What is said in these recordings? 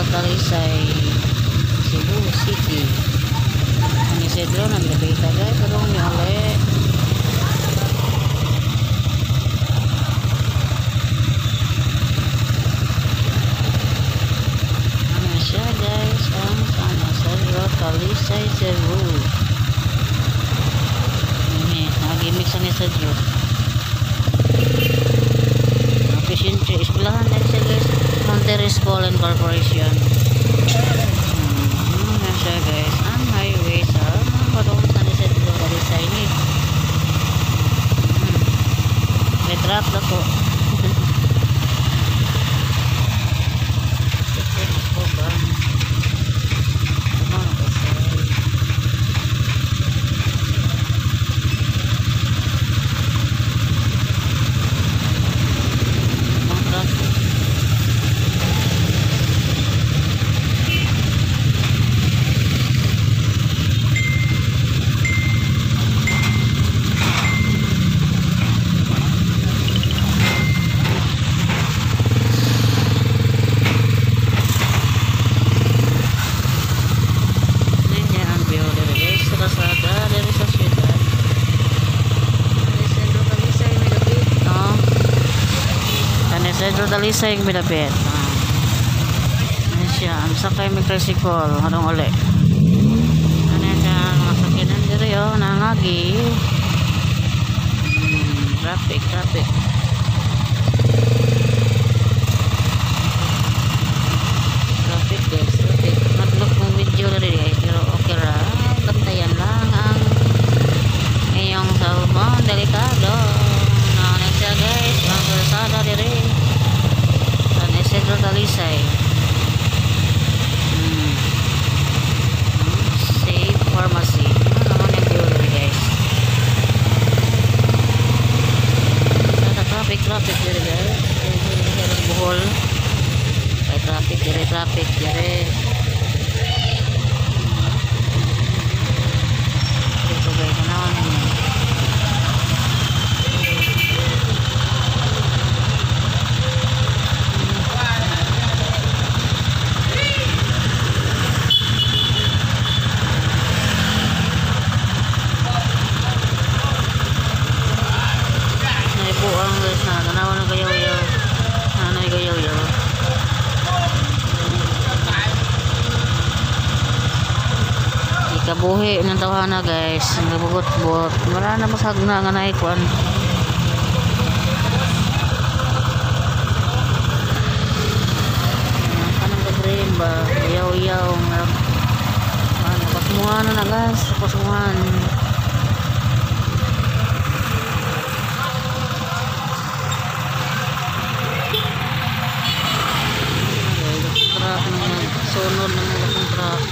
Talisay, Cebu City. Ang Isidro naglabita guys, pero may ulit. Ano siya guys, ang San Isidro Talisay, Cebu. Nag-mix ang Isidro. Efficiency, iskulahan na siya guys. Monterey School and Corporation. Yan siya guys. Ang highway sa mga padong sa Isidro Talisay ni. May trap na po. Isidro Talisay yung milapit. Ano siya, ang sakay may tricycle, harong uli. Ano siya, mga sakinan dito yun, nangagi. Traffic. Traffic guys, traffic. Nag-look ng video na rin guys, pero okay ra. Bantayan lang ang iyong salmon, delikado. Ano siya guys, ang kalsada diri. Isidro Talisay. Safe Pharmacy. Ano naman yung view dito guys. Traffic dito guys. Buhol. May traffic dito. Dito guys, ano naman yun. Kabuhi ng tawhana guys, nabugot-bugot. Wala na masagna nga naikuan. Kanang kadrin ba? Yaw-yaw. Napasmuhan na guys, napasmuhan. Sunod ng mga truck.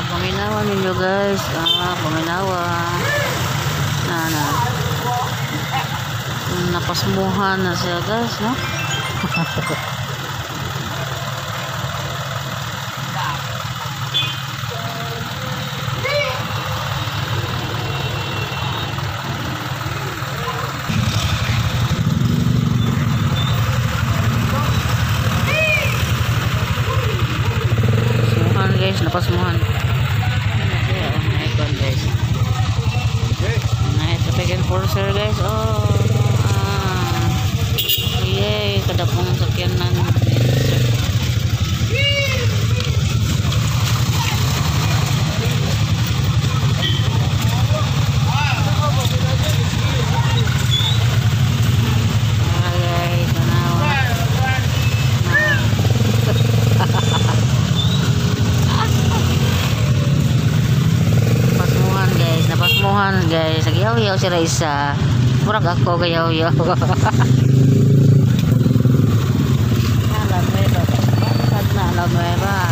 Paminawa ninyo guys. Paminawa. Napasmuhan na siya guys, no? Napasmuhan guys. Traffic enforcer guys. Yay, kada pong sakyanan. Guys, nagyaw-yaw si Raisa. Murag ako gayaw-yaw. Alam mo ba?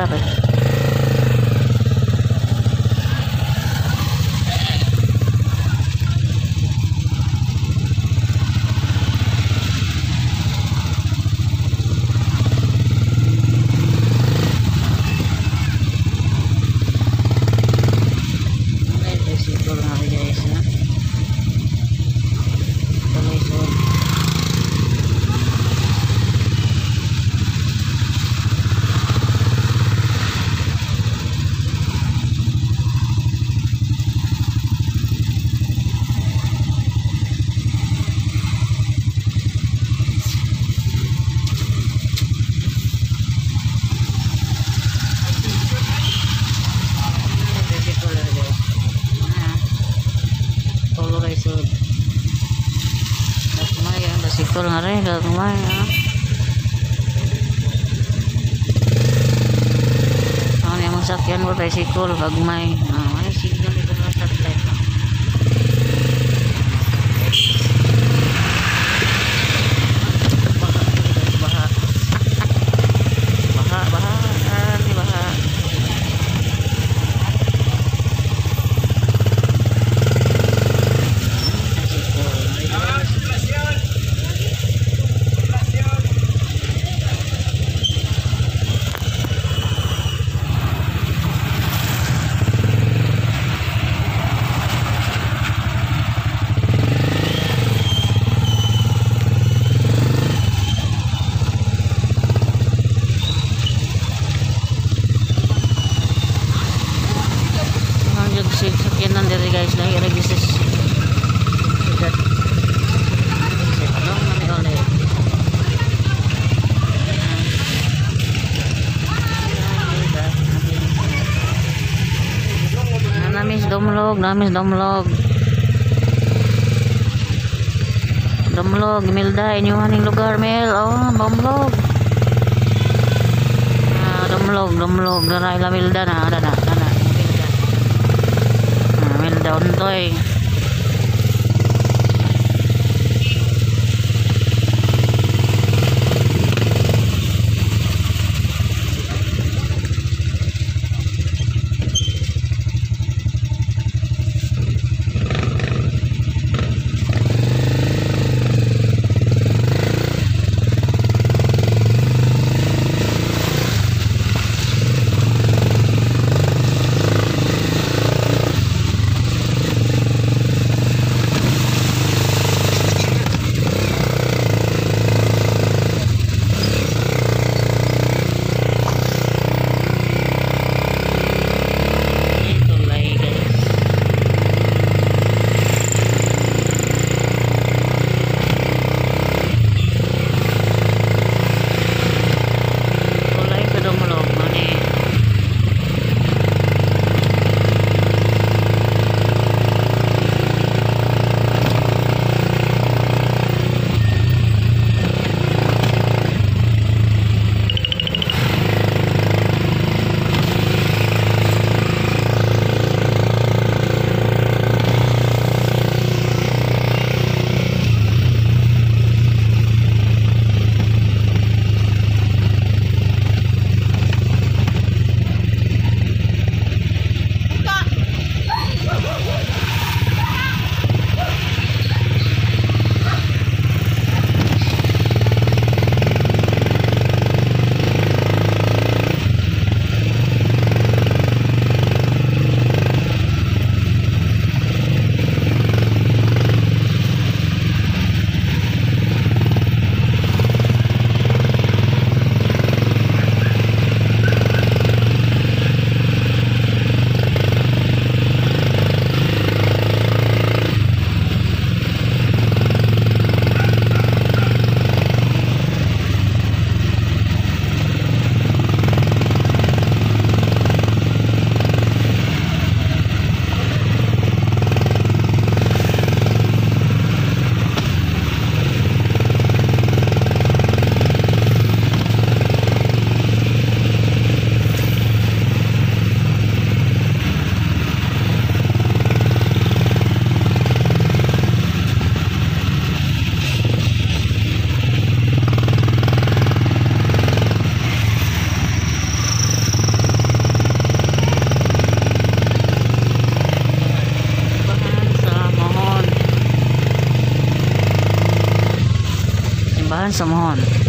bakit? Sikol nga rin, gagawin ano yung masakyan mo tayo sikol pag may ay signal ito na satellite baha baha baha baha sakyanan dari guys lagi registrasi sudah belum kami oleh namis domlog Milda inyuhan yung lugar Mel oh domlog domlog daray la Milda na ada na Milda untoy Dahan sa mohon.